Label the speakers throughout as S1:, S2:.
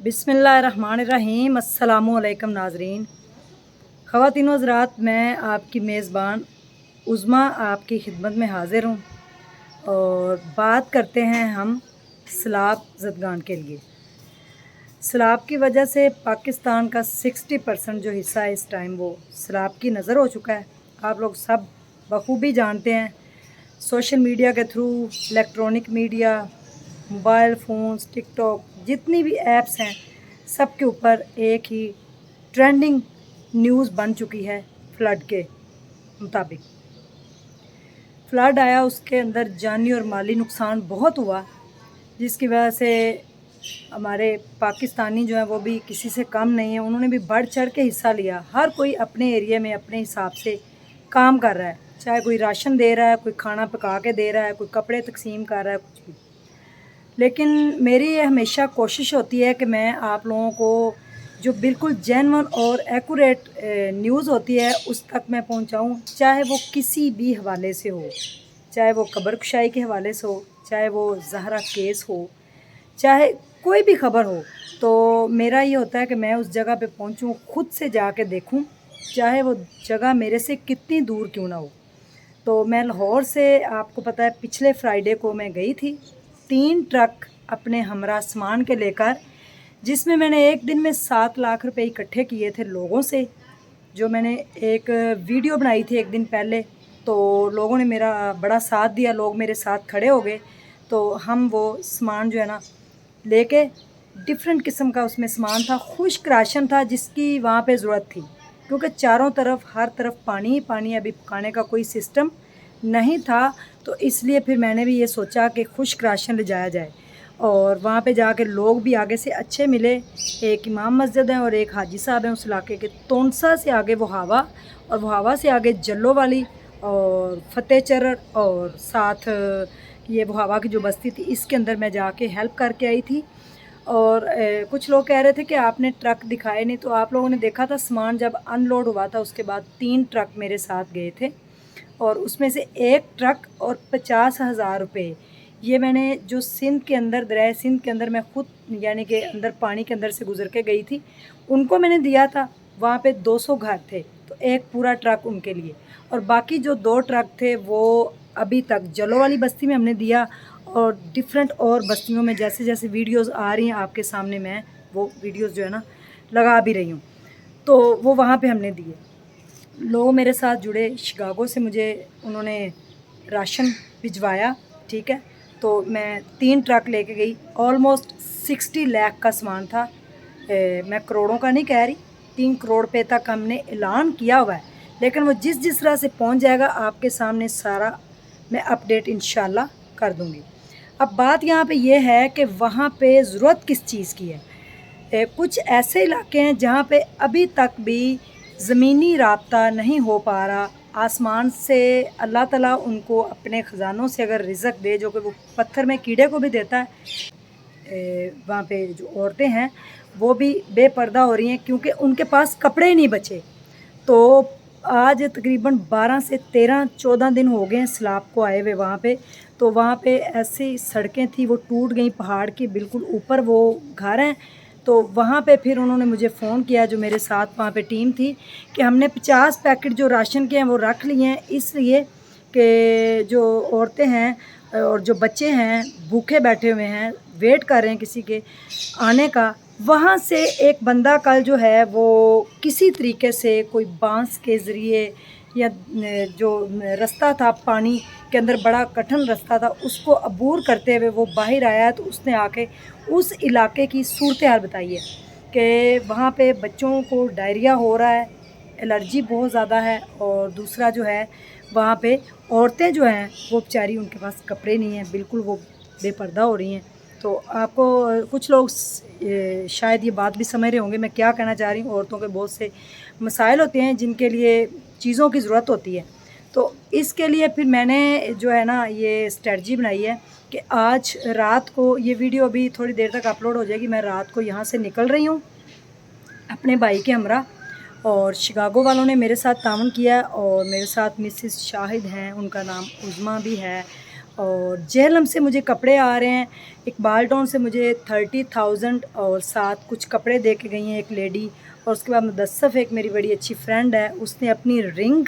S1: बिस्मिल्लाहिर्रहमानिर्रहीम। अस्सलामुअलैकुम नाज़रीन, ख़वातीनो हज़रात, मैं आपकी मेज़बान उज़्मा आपकी खिदमत में हाज़िर हूँ और बात करते हैं हम सैलाब ज़दगान के लिए। सैलाब की वजह से पाकिस्तान का 60% जो हिस्सा है इस टाइम वो सैलाब की नज़र हो चुका है। आप लोग सब बखूबी जानते हैं, सोशल मीडिया के through, electronic media, mobile phones, TikTok, जितनी भी ऐप्स हैं सब के ऊपर एक ही ट्रेंडिंग न्यूज़ बन चुकी है। फ्लड के मुताबिक फ्लड आया, उसके अंदर जानी और माली नुकसान बहुत हुआ, जिसकी वजह से हमारे पाकिस्तानी जो है वो भी किसी से कम नहीं है। उन्होंने भी बढ़ चढ़ के हिस्सा लिया। हर कोई अपने एरिया में अपने हिसाब से काम कर रहा है, चाहे कोई राशन दे रहा है, कोई खाना पका के दे रहा है, कोई कपड़े तकसीम कर रहा है, कुछ भी। लेकिन मेरी ये हमेशा कोशिश होती है कि मैं आप लोगों को जो बिल्कुल जेन्युइन और एक्यूरेट न्यूज़ होती है उस तक मैं पहुंचाऊं, चाहे वो किसी भी हवाले से हो, चाहे वो कब्र कुशाई के हवाले से हो, चाहे वो ज़हरा केस हो, चाहे कोई भी ख़बर हो। तो मेरा ये होता है कि मैं उस जगह पे पहुंचूं, ख़ुद से जाके देखूं, चाहे वो जगह मेरे से कितनी दूर क्यों ना हो। तो मैं लाहौर से, आपको पता है, पिछले फ्राइडे को मैं गई थी 3 ट्रक अपने हमरा सामान के लेकर, जिसमें मैंने एक दिन में 7 लाख रुपए इकट्ठे किए थे लोगों से। जो मैंने एक वीडियो बनाई थी एक दिन पहले, तो लोगों ने मेरा बड़ा साथ दिया, लोग मेरे साथ खड़े हो गए। तो हम वो सामान जो है ना लेके, डिफरेंट किस्म का उसमें सामान था, खुश्क राशन था जिसकी वहाँ पे ज़रूरत थी, क्योंकि चारों तरफ हर तरफ पानी ही पानी, अभी पकाने का कोई सिस्टम नहीं था। तो इसलिए फिर मैंने भी ये सोचा कि खुश्क राशन ले जाया जाए। और वहाँ पे जाके लोग भी आगे से अच्छे मिले। एक इमाम मस्जिद है और एक हाजी साहब हैं उस इलाके के। तोनसा से आगे वो हावा, और वो हावा से आगे जल्लो वाली और फ़तेह चरण, और साथ ये वो हावा की जो बस्ती थी, इसके अंदर मैं जाके हेल्प करके आई थी। और कुछ लोग कह रहे थे कि आपने ट्रक दिखाए नहीं, तो आप लोगों ने देखा था सामान जब अनलोड हुआ था उसके बाद 3 ट्रक मेरे साथ गए थे, और उसमें से एक ट्रक और 50,000 रुपये, ये मैंने जो सिंध के अंदर, दरिया सिंध के अंदर मैं ख़ुद यानी कि अंदर पानी के अंदर से गुज़र के गई थी, उनको मैंने दिया था। वहाँ पे 200 घर थे, तो एक पूरा ट्रक उनके लिए, और बाकी जो 2 ट्रक थे वो अभी तक जलो वाली बस्ती में हमने दिया, और डिफरेंट और बस्तियों में जैसे जैसे वीडियोज़ आ रही हैं आपके सामने, मैं वो वीडियोज़ जो है ना लगा भी रही हूँ, तो वो वहाँ पे हमने दिए। लोग मेरे साथ जुड़े, शिकागो से मुझे उन्होंने राशन भिजवाया, ठीक है। तो मैं 3 ट्रक लेके गई, ऑलमोस्ट 60 लाख का सामान था। मैं करोड़ों का नहीं कह रही, 3 करोड़ रुपये तक हमने ऐलान किया हुआ है, लेकिन वो जिस जिस तरह से पहुंच जाएगा आपके सामने सारा मैं अपडेट इंशाल्लाह कर दूंगी। अब बात यहाँ पे ये है कि वहाँ पे ज़रूरत किस चीज़ की है। कुछ ऐसे इलाके हैं जहाँ पे अभी तक भी ज़मीनी राब्ता नहीं हो पा रहा। आसमान से अल्लाह ताला उनको अपने ख़जानों से अगर रिज़्क़ दे, जो कि वो पत्थर में कीड़े को भी देता है, वहाँ पे जो औरतें हैं वो भी बेपर्दा हो रही हैं क्योंकि उनके पास कपड़े ही नहीं बचे। तो आज तकरीबन 12 से 13-14 दिन हो गए हैं सैलाब को आए हुए वहाँ पे। तो वहाँ पे ऐसी सड़कें थी वो टूट गई, पहाड़ के बिल्कुल ऊपर वो घर हैं। तो वहाँ पे फिर उन्होंने मुझे फ़ोन किया, जो मेरे साथ वहाँ पे टीम थी, कि हमने 50 पैकेट जो राशन के हैं वो रख लिए हैं, इसलिए कि जो औरतें हैं और जो बच्चे हैं भूखे बैठे हुए हैं, वेट कर रहे हैं किसी के आने का। वहाँ से एक बंदा कल जो है वो किसी तरीके से कोई बांस के ज़रिए, या जो रास्ता था पानी के अंदर बड़ा कठिन रास्ता था, उसको अबूर करते हुए वो बाहर आया है। तो उसने आके उस इलाके की सूरत हाल बताई है कि वहाँ पे बच्चों को डायरिया हो रहा है, एलर्जी बहुत ज़्यादा है, और दूसरा जो है वहाँ पे औरतें जो हैं वो बेचारी, उनके पास कपड़े नहीं हैं, बिल्कुल वो बेपर्दा हो रही हैं। तो आपको कुछ लोग शायद ये बात भी समझ रहे होंगे मैं क्या कहना चाह रही हूँ। औरतों के बहुत से मसाइल होते हैं जिनके लिए चीज़ों की ज़रूरत होती है। तो इसके लिए फिर मैंने जो है ना ये स्ट्रेटजी बनाई है कि आज रात को, ये वीडियो अभी थोड़ी देर तक अपलोड हो जाएगी, मैं रात को यहाँ से निकल रही हूँ अपने भाई के हमरा, और शिकागो वालों ने मेरे साथ ताउन किया, और मेरे साथ मिसेस शाहिद हैं, उनका नाम उज़्मा भी है, और जेहलम से मुझे कपड़े आ रहे हैं, इकबाल टाउन से मुझे 30,000 और साथ कुछ कपड़े दे के गई हैं एक लेडी। और उसके बाद मुदस्सफ़ एक मेरी बड़ी अच्छी फ्रेंड है, उसने अपनी रिंग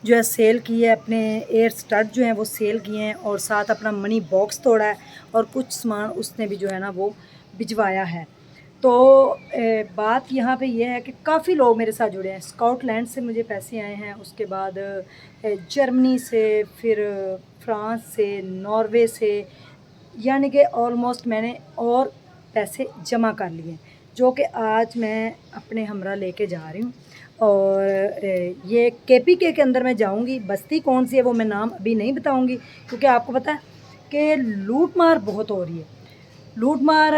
S1: जो है सेल की है, अपने एयर स्टड जो हैं वो सेल किए हैं और साथ अपना मनी बॉक्स तोड़ा है और कुछ सामान उसने भी जो है ना वो भिजवाया है। तो बात यहाँ पे ये है कि काफ़ी लोग मेरे साथ जुड़े हैं। स्कॉटलैंड से मुझे पैसे आए हैं, उसके बाद जर्मनी से, फिर फ्रांस से, नॉर्वे से, यानी कि ऑलमोस्ट मैंने और पैसे जमा कर लिए, जो कि आज मैं अपने हमरा लेके जा रही हूँ। और ये केपीके के अंदर मैं जाऊँगी, बस्ती कौन सी है वो मैं नाम अभी नहीं बताऊँगी, क्योंकि आपको पता है कि लूट मार बहुत हो रही है। लूट मार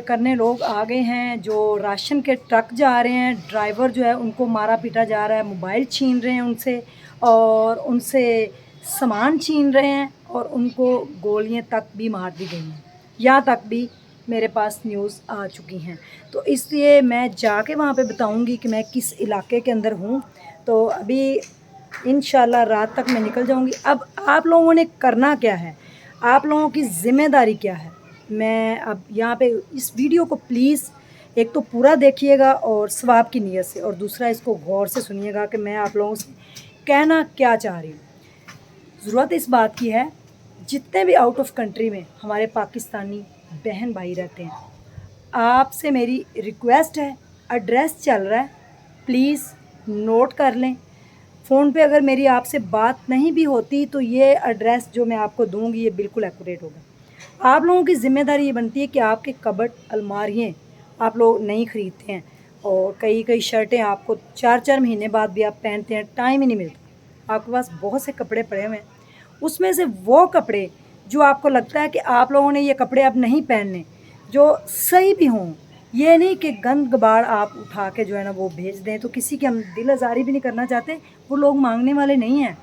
S1: करने लोग आ गए हैं, जो राशन के ट्रक जा रहे हैं, ड्राइवर जो है उनको मारा पीटा जा रहा है, मोबाइल छीन रहे हैं उनसे और उनसे सामान छीन रहे हैं और उनको गोलियां तक भी मार दी गई हैं। यहाँ तक भी मेरे पास न्यूज़ आ चुकी हैं। तो इसलिए मैं जाके वहाँ पे बताऊँगी कि मैं किस इलाके के अंदर हूँ। तो अभी इंशाल्लाह रात तक मैं निकल जाऊँगी। अब आप लोगों ने करना क्या है, आप लोगों की ज़िम्मेदारी क्या है। मैं अब यहाँ पे इस वीडियो को प्लीज़ एक तो पूरा देखिएगा और सवाब की नीयत से, और दूसरा इसको गौर से सुनिएगा कि मैं आप लोगों से कहना क्या चाह रही हूँ। ज़रूरत इस बात की है, जितने भी आउट ऑफ कंट्री में हमारे पाकिस्तानी बहन भाई रहते हैं, आपसे मेरी रिक्वेस्ट है, एड्रेस चल रहा है, प्लीज़ नोट कर लें। फ़ोन पे अगर मेरी आपसे बात नहीं भी होती तो ये एड्रेस जो मैं आपको दूंगी ये बिल्कुल एक्यूरेट होगा। आप लोगों की ज़िम्मेदारी ये बनती है कि आपके कबर्ड अलमारियाँ आप लोग नहीं ख़रीदते हैं और कई कई शर्टें आपको 4-4 महीने बाद भी आप पहनते हैं, टाइम ही नहीं मिलता। आपके पास बहुत से कपड़े पड़े हुए हैं, उसमें से वो कपड़े जो आपको लगता है कि आप लोगों ने ये कपड़े अब नहीं पहनने, जो सही भी हों, ये नहीं कि गंद गबाड़ आप उठा के जो है ना वो भेज दें। तो किसी की हम दिल आज़ारी भी नहीं करना चाहते। वो लोग मांगने वाले नहीं हैं,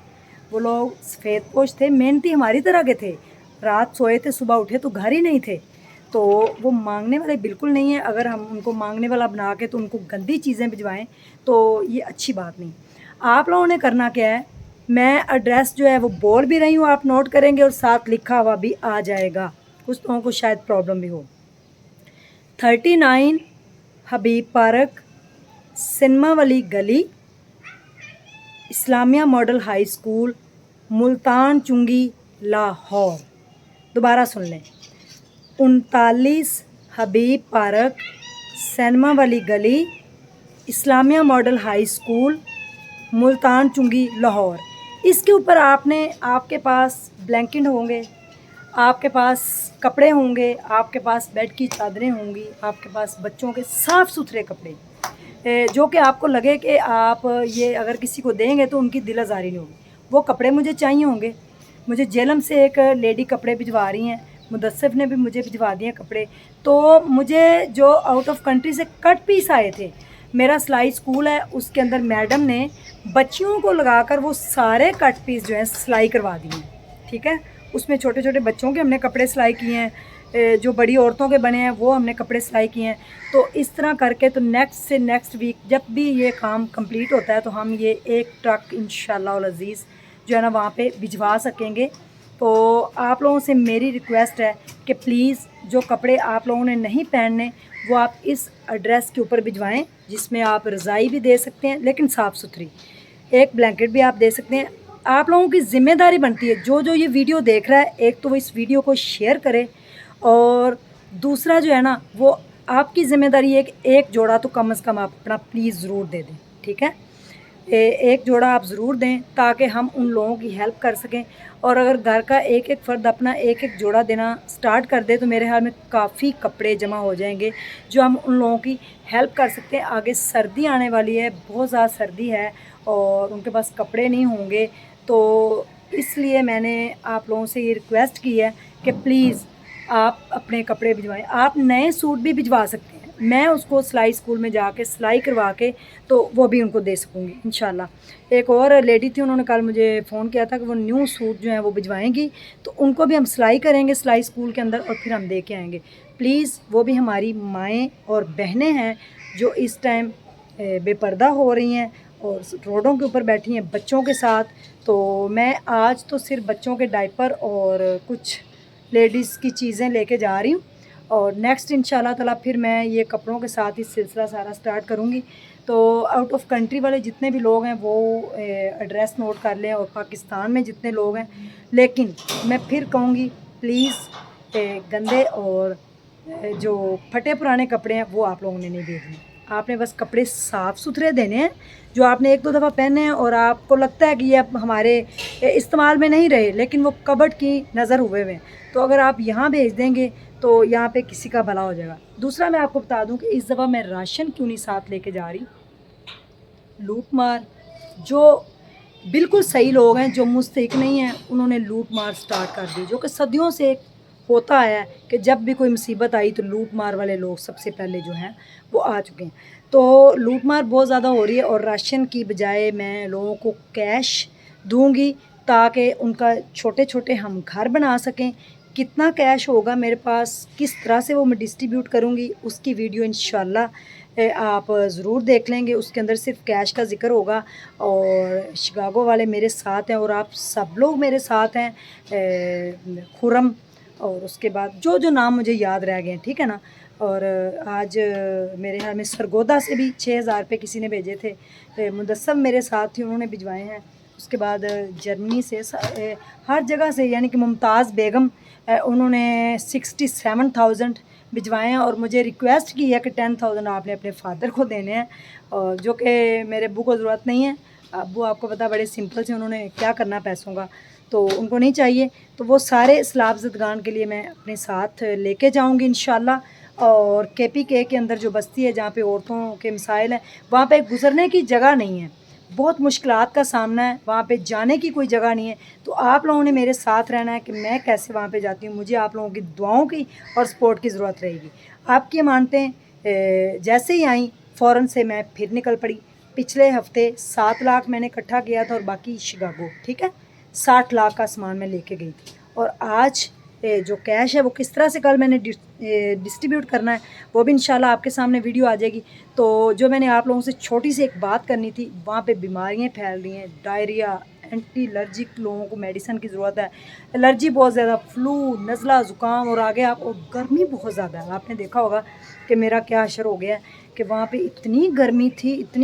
S1: वो लोग सफ़ेद पोश थे, मेहनती हमारी तरह के थे, रात सोए थे सुबह उठे तो घर ही नहीं थे। तो वो मांगने वाले बिल्कुल नहीं है। अगर हम उनको मांगने वाला बना के तो उनको गंदी चीज़ें भिजवाएं तो ये अच्छी बात नहीं। आप लोगों ने करना क्या है, मैं एड्रेस जो है वो बोल भी रही हूँ, आप नोट करेंगे और साथ लिखा हुआ भी आ जाएगा, कुछ लोगों को शायद प्रॉब्लम भी हो। 39 हबीब पार्क, सिनेमा वाली गली, Islamia model high school, Multan चुंगी, लाहौर। दोबारा सुन लें, 39 हबीब पार्क, सिनेमा वाली गली, Islamia model high school, Multan चुंगी, लाहौर। इसके ऊपर आपके पास ब्लैंकेट होंगे, आपके पास कपड़े होंगे, आपके पास बेड की चादरें होंगी, आपके पास बच्चों के साफ़ सुथरे कपड़े, जो कि आपको लगे कि आप ये अगर किसी को देंगे तो उनकी दिल आज़ारी नहीं होगी। वो कपड़े मुझे चाहिए होंगे। मुझे जेलम से एक लेडी कपड़े भिजवा रही हैं, मुदस्सिफ़ ने भी मुझे भिजवा दिए कपड़े। तो मुझे जो आउट ऑफ कंट्री से कट पीस आए थे, मेरा सिलाई स्कूल है, उसके अंदर मैडम ने बच्चियों को लगाकर वो सारे कट पीस जो हैं सिलाई करवा दिए हैं। ठीक है, उसमें छोटे छोटे बच्चों के हमने कपड़े सिलाई किए हैं, जो बड़ी औरतों के बने हैं वो हमने कपड़े सिलाई किए हैं। तो इस तरह करके तो नेक्स्ट से नेक्स्ट वीक जब भी ये काम कंप्लीट होता है तो हम ये एक ट्रक इंशाल्लाह अल अज़ीज़ जो है ना वहाँ पे भिजवा सकेंगे। तो आप लोगों से मेरी रिक्वेस्ट है कि प्लीज़ जो कपड़े आप लोगों ने नहीं पहनने वो आप इस एड्रेस के ऊपर भिजवाएँ, जिसमें आप रज़ाई भी दे सकते हैं लेकिन साफ़ सुथरी, एक ब्लैंकेट भी आप दे सकते हैं। आप लोगों की ज़िम्मेदारी बनती है, जो ये वीडियो देख रहा है, एक तो वो इस वीडियो को शेयर करे और दूसरा जो है ना वो आपकी ज़िम्मेदारी है कि एक जोड़ा तो कम से कम आप अपना प्लीज़ ज़रूर दे दें। ठीक है, एक जोड़ा आप ज़रूर दें ताकि हम उन लोगों की हेल्प कर सकें। और अगर घर का एक एक फ़र्द अपना एक एक जोड़ा देना स्टार्ट कर दे तो मेरे ख्याल में काफ़ी कपड़े जमा हो जाएंगे जो हम उन लोगों की हेल्प कर सकते हैं। आगे सर्दी आने वाली है, बहुत ज़्यादा सर्दी है और उनके पास कपड़े नहीं होंगे, तो इसलिए मैंने आप लोगों से ये रिक्वेस्ट की है कि प्लीज़ आप अपने कपड़े भिजवाएं। आप नए सूट भी भिजवा सकते हैं, मैं उसको सिलाई स्कूल में जाके सिलाई करवा के तो वो भी उनको दे सकूँगी इंशाल्लाह। एक और लेडी थी, उन्होंने कल मुझे फ़ोन किया था कि वो न्यू सूट जो हैं वो भिजवाएंगी, तो उनको भी हम सिलाई करेंगे सिलाई स्कूल के अंदर और फिर हम दे के आएँगे। प्लीज़, वो भी हमारी माएँ और बहनें हैं जो इस टाइम बेपर्दा हो रही हैं और रोडों के ऊपर बैठी हैं बच्चों के साथ। तो मैं आज तो सिर्फ बच्चों के डायपर और कुछ लेडीज़ की चीज़ें लेके जा रही हूँ, और नेक्स्ट इंशाल्लाह ताला फिर मैं ये कपड़ों के साथ ही सिलसिला सारा स्टार्ट करूँगी। तो आउट ऑफ कंट्री वाले जितने भी लोग हैं वो एड्रेस नोट कर लें, और पाकिस्तान में जितने लोग हैं, लेकिन मैं फिर कहूँगी प्लीज़ गंदे और जो फटे पुराने कपड़े हैं वो आप लोगों ने नहीं भेजने। आपने बस कपड़े साफ़ सुथरे देने हैं जो आपने एक दो दफ़ा पहने हैं और आपको लगता है कि ये अब हमारे इस्तेमाल में नहीं रहे, लेकिन वो कबर्ड की नज़र हुए हुए हैं। तो अगर आप यहाँ भेज देंगे तो यहाँ पे किसी का भला हो जाएगा। दूसरा मैं आपको बता दूं कि इस दफ़ा मैं राशन क्यों नहीं साथ लेके जा रही। लूट मार जो बिल्कुल सही लोग हैं, जो मुस्तहिक नहीं हैं, उन्होंने लूट मार स्टार्ट कर दी, जो कि सदियों से होता है कि जब भी कोई मुसीबत आई तो लूट मार वाले लोग सबसे पहले जो हैं वो आ चुके हैं। तो लूट मार बहुत ज़्यादा हो रही है, और राशन की बजाय मैं लोगों को कैश दूंगी ताकि उनका छोटे छोटे हम घर बना सकें। कितना कैश होगा मेरे पास, किस तरह से वो मैं डिस्ट्रीब्यूट करूंगी, उसकी वीडियो इंशाल्लाह आप ज़रूर देख लेंगे। उसके अंदर सिर्फ कैश का ज़िक्र होगा, और शिकागो वाले मेरे साथ हैं और आप सब लोग मेरे साथ हैं, खुरम, और उसके बाद जो जो नाम मुझे याद रह गए हैं, ठीक है ना। और आज मेरे ख्याल में सरगोदा से भी 6000 रुपये किसी ने भेजे थे, मुदस्सम मेरे साथ थी, उन्होंने भिजवाए हैं। उसके बाद जर्मनी से हर जगह से, यानी कि मुमताज़ बेगम, उन्होंने 67,000 भिजवाए हैं, और मुझे रिक्वेस्ट की है कि 10,000 आपने अपने फादर को देने हैं, और जो कि मेरे अब्बू को ज़रूरत नहीं है। अब्बू आपको पता बड़े सिंपल से, उन्होंने क्या करना पैसों का, तो उनको नहीं चाहिए। तो वो सारे सलाब ज़दगान के लिए मैं अपने साथ लेके जाऊंगी इंशाल्लाह। और KPK के अंदर जो बस्ती है जहाँ पे औरतों के मसाइल हैं, वहाँ पे गुज़रने की जगह नहीं है, बहुत मुश्किलात का सामना है, वहाँ पे जाने की कोई जगह नहीं है। तो आप लोगों ने मेरे साथ रहना है कि मैं कैसे वहाँ पे जाती हूँ। मुझे आप लोगों की दुआओं की और सपोर्ट की ज़रूरत रहेगी। आपकी मानते हैं जैसे ही आई फ़ौरन से मैं फिर निकल पड़ी। पिछले हफ्ते 7 लाख मैंने इकट्ठा किया था, और बाकी शिकागो, ठीक है, 60 लाख का सामान मैं लेके गई थी। और आज जो कैश है वो किस तरह से कल मैंने डिस्ट्रीब्यूट करना है वो भी इंशाल्लाह आपके सामने वीडियो आ जाएगी। तो जो मैंने आप लोगों से छोटी सी एक बात करनी थी, वहाँ पे बीमारियाँ फैल रही हैं, डायरिया, एंटी एलर्जिक लोगों को मेडिसिन की ज़रूरत है, एलर्जी बहुत ज़्यादा, फ्लू, नज़ला, ज़ुकाम, और आगे आप, और गर्मी बहुत ज़्यादा है। आपने देखा होगा कि मेरा क्या असर हो गया है कि वहाँ पे इतनी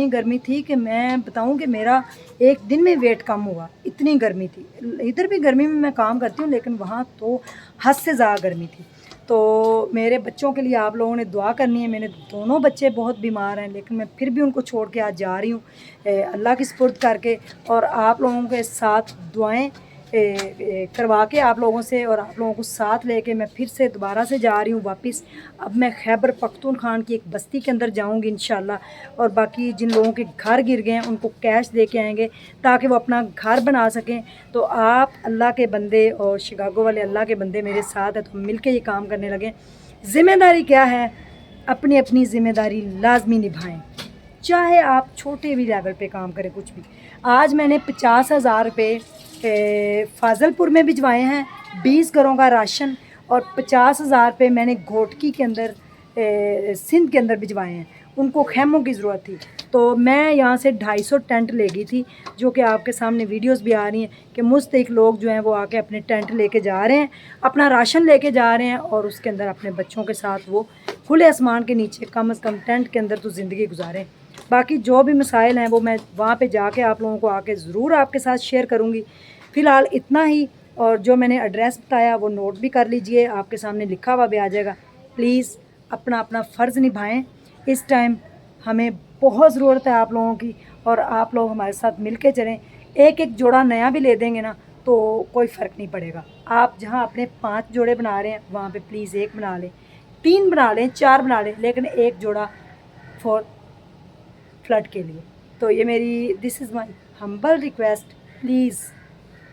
S1: गर्मी थी कि मैं बताऊँ कि मेरा एक दिन में वेट कम हुआ, इतनी गर्मी थी। इधर भी गर्मी में मैं काम करती हूँ, लेकिन वहाँ तो हद से ज़्यादा गर्मी थी। तो मेरे बच्चों के लिए आप लोगों ने दुआ करनी है। मेरे दोनों बच्चे बहुत बीमार हैं, लेकिन मैं फिर भी उनको छोड़ के आज जा रही हूँ अल्लाह की सुपुर्द करके, और आप लोगों के साथ दुआएं करवा के आप लोगों से, और आप लोगों को साथ लेके मैं फिर से दोबारा से जा रही हूँ वापस। अब मैं खैबर पख्तूनख्वा की एक बस्ती के अंदर जाऊँगी इंशाल्लाह, और बाकी जिन लोगों के घर गिर गए हैं उनको कैश दे के आएँगे ताकि वो अपना घर बना सकें। तो आप अल्लाह के बंदे और शिकागो वाले अल्लाह के बंदे मेरे साथ हैं, तो हम मिल के ये काम करने लगे। ज़िम्मेदारी क्या है, अपनी अपनी ज़िम्मेदारी लाजमी निभाएँ, चाहे आप छोटे भी लेवल पे काम करें, कुछ भी। आज मैंने 50,000 रुपये फाजलपुर में भिजवाए हैं, 20 घरों का राशन, और 50,000 रुपये मैंने घोटकी के अंदर सिंध के अंदर भिजवाए हैं। उनको खैमों की ज़रूरत थी, तो मैं यहाँ से 250 टेंट ले गई थी, जो कि आपके सामने वीडियोस भी आ रही हैं कि मुस्तहिक लोग जो हैं वो आके अपने टेंट लेके जा रहे हैं, अपना राशन लेके जा रहे हैं, और उसके अंदर अपने बच्चों के साथ वो खुले आसमान के नीचे कम से कम टेंट के अंदर तो ज़िंदगी गुजारें। बाकी जो भी मसाइल हैं वो मैं वहाँ पे जाके आप लोगों को आके ज़रूर आपके साथ शेयर करूँगी। फ़िलहाल इतना ही, और जो मैंने एड्रेस बताया वो नोट भी कर लीजिए, आपके सामने लिखा हुआ भी आ जाएगा। प्लीज़ अपना अपना फ़र्ज़ निभाएं। इस टाइम हमें बहुत ज़रूरत है आप लोगों की, और आप लोग हमारे साथ मिल के चलें। एक एक जोड़ा नया भी ले देंगे ना तो कोई फ़र्क नहीं पड़ेगा। आप जहाँ अपने 5 जोड़े बना रहे हैं वहाँ पे प्लीज़ 1 बना लें, 3 बना लें, 4 बना लें, लेकिन 1 जोड़ा फॉर फ्लड के लिए। तो ये मेरी this is my humble request, please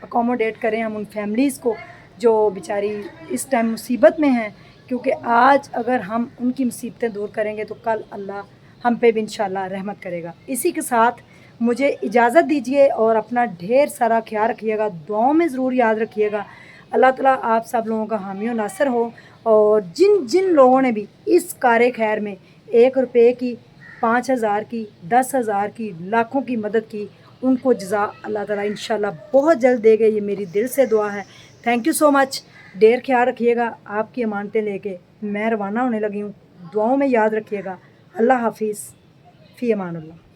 S1: accommodate करें हम उन फैमिलीज़ को जो बेचारी इस टाइम मुसीबत में हैं, क्योंकि आज अगर हम उनकी मुसीबतें दूर करेंगे तो कल अल्लाह हम पे भी इंशाल्लाह रहमत करेगा। इसी के साथ मुझे इजाज़त दीजिए, और अपना ढेर सारा ख्याल रखिएगा, दुआओं में ज़रूर याद रखिएगा। अल्लाह ताला आप सब लोगों का हामी और नासर हो। और जिन जिन लोगों ने भी इस कार खैर में 1 रुपये की 5,000 की, 10,000 की, लाखों की मदद की, उनको जज़ा अल्लाह ताला इंशाल्लाह बहुत जल्द देगा। ये मेरी दिल से दुआ है। Thank you so much. ढेर ख्याल रखिएगा। आपकी अमानतें लेके मैं रवाना होने लगी हूँ। दुआओं में याद रखिएगा। अल्लाह हाफिज़। फ़ी अमानुल्लाह।